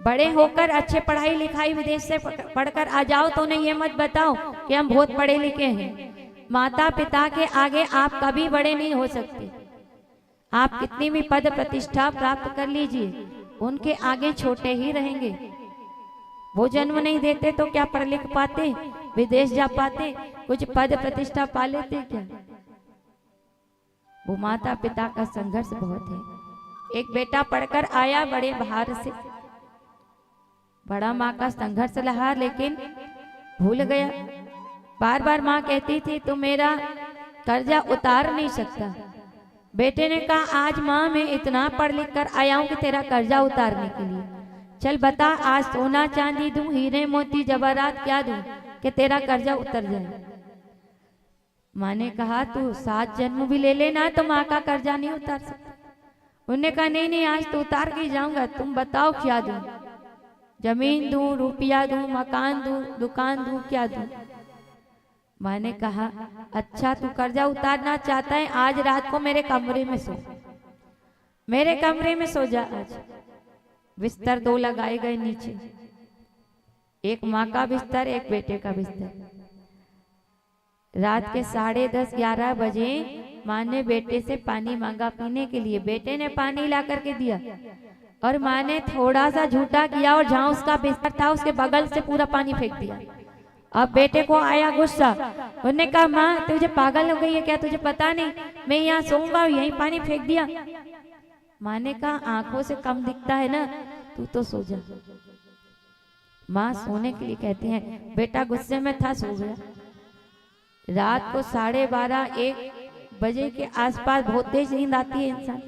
बड़े होकर अच्छे पढ़ाई लिखाई विदेश से पढ़कर आ जाओ तो उन्हें ये मत बताओ कि हम बहुत पढ़े लिखे हैं। माता पिता के आगे आप कभी बड़े नहीं हो सकते। आप कितनी भी पद प्रतिष्ठा प्राप्त कर लीजिए, उनके आगे छोटे ही रहेंगे। वो जन्म नहीं देते तो क्या पढ़ लिख पाते, विदेश जा पाते, कुछ पद प्रतिष्ठा पा लेते क्या? वो माता पिता का संघर्ष बहुत है। एक बेटा पढ़कर आया बड़े बाहर से, बड़ा माँ का संघर्ष रहा लेकिन भूल गया। बार बार माँ कहती थी तू मेरा कर्जा उतार नहीं सकता। बेटे ने कहा आज माँ मैं इतना पढ़ लिख कर आया हूं कि तेरा कर्जा उतारने के लिए, चल बता आज सोना चांदी दूं, हीरे मोती जवाहरात क्या दूं कि तेरा कर्जा उतर जाए। माँ ने कहा तू 7 जन्म भी ले लेना तो माँ का कर्जा नहीं उतार सकता। उन्होंने कहा नहीं नहीं आज तो उतार के जाऊंगा, तुम बताओ क्या दूं, जमीन दूं, रुपया दूं, मकान दूं, दुकान दूं, क्या दूं? माँ ने कहा अच्छा तू कर्जा उतारना चाहता है, आज रात को मेरे कमरे में सो, मेरे कमरे में सो जा आज। बिस्तर 2 लगाए गए नीचे, एक माँ का बिस्तर एक बेटे का बिस्तर। रात के 10:30-11 बजे माँ ने बेटे से पानी मांगा पीने के लिए। बेटे ने पानी ला करके दिया और माँ ने थोड़ा सा झूठा किया और जहां उसका बिस्तर था उसके बगल से पूरा पानी फेंक दिया। अब बेटे को आया गुस्सा, उन्होंने कहा माँ तुझे पागल हो गई है क्या, तुझे पता नहीं मैं यहाँ सोऊंगा और यहीं पानी फेंक दिया। माँ ने कहा आंखों से कम दिखता है ना, तू तो सो जा। माँ सोने के लिए कहती है, बेटा गुस्से में था सो गया। रात को 12:30-1 बजे के आसपास बहुत तेज नींद आती है इंसान।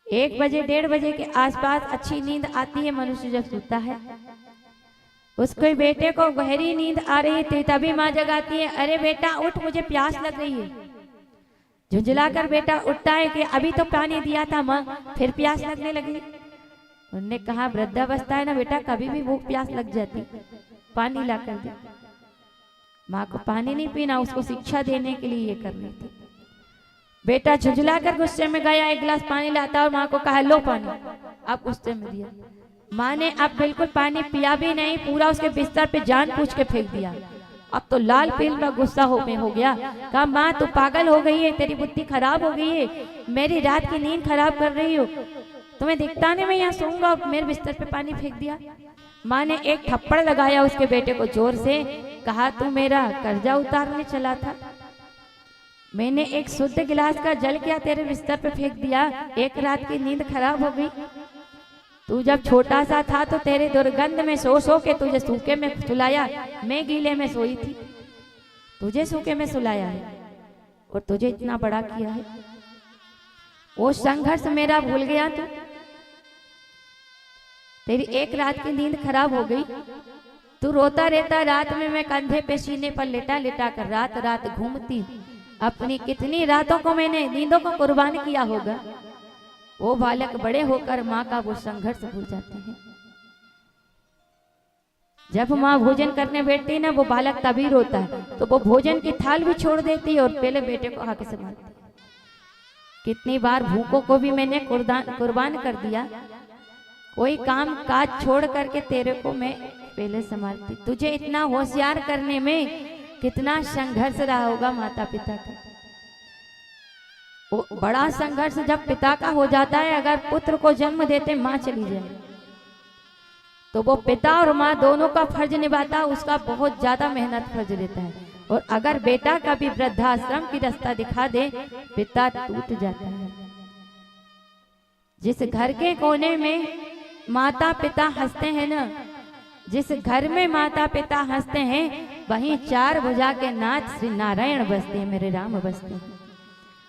1 बजे 1:30 बजे के आसपास अच्छी नींद आती है मनुष्य जब सोता है। उसके बेटे को गहरी नींद आ रही थी, तभी माँ जगाती है, अरे बेटा उठ मुझे प्यास लग रही है। झुंझलाकर बेटा उठता है कि अभी तो पानी दिया था माँ, फिर प्यास लगने लगी। उन्होंने कहा वृद्धावस्था है ना बेटा, कभी भी भूख प्यास लग जाती, पानी ला कर दे। माँ को पानी नहीं पीना, उसको शिक्षा देने के लिए ये करनी थी। बेटा झुंझलाकर गुस्से में गया, 1 गिलास पानी लाता और माँ को कहा लो पानी, अब गुस्से में दिया। माँ ने अब बिल्कुल पानी पिया भी नहीं, पूरा उसके बिस्तर पे जानबूझ के फेंक दिया। अब तो लाल पील में गुस्सा हो गया। कहा माँ तू पागल हो गई है, तेरी बुद्धि खराब हो गई है, मेरी रात की नींद खराब कर रही हो, तुम्हें दिखता नहीं मैं यहाँ सोऊंगा, मेरे बिस्तर पे पानी फेंक दिया। माँ ने एक थप्पड़ लगाया उसके बेटे को जोर से, कहा तू मेरा कर्जा उतारने चला था, मैंने एक शुद्ध गिलास का जल क्या तेरे बिस्तर पे फेंक दिया, एक रात की नींद खराब हो गई। तू जब छोटा सा था तो तेरे दुर्गंध में सो के तुझे सूखे में सुलाया, मैं गीले में सोई थी, तुझे सूखे में सुलाया है और तुझे इतना बड़ा किया है। वो संघर्ष मेरा भूल गया तू, तेरी एक रात की नींद खराब हो गई, तू रोता रहता रात में, मैं कंधे पे सीने पर लेटा लेटा कर रात रात घूमती, अपनी कितनी रातों को मैंने नींदों को कुर्बान किया होगा। वो बालक बड़े होकर माँ का वो संघर्ष भूल जाते हैं। जब माँ भोजन करने बैठती है ना, वो बालक तभी रोता है, तो वो भोजन की थाल भी छोड़ देती है और पहले बेटे को आके संभालती है। कितनी बार भूखों को भी मैंने कुर्बान कर दिया, कोई काम काज छोड़ करके तेरे को मैं पहले संभालती। तुझे इतना होशियार करने में कितना संघर्ष रहा होगा माता पिता का। वो बड़ा संघर्ष जब पिता का हो जाता है, अगर पुत्र को जन्म देते माँ चली जाए तो वो पिता और माँ दोनों का फर्ज निभाता, उसका बहुत ज्यादा मेहनत फर्ज रहता है। और अगर बेटा कभी वृद्धाश्रम की रास्ता दिखा दे, पिता टूट जाता है। जिस घर के कोने में माता पिता हंसते हैं ना, जिस घर में माता पिता हंसते हैं, वहीं 4 भुजा के नाथ श्री नारायण बसते हैं, मेरे राम बसते हैं।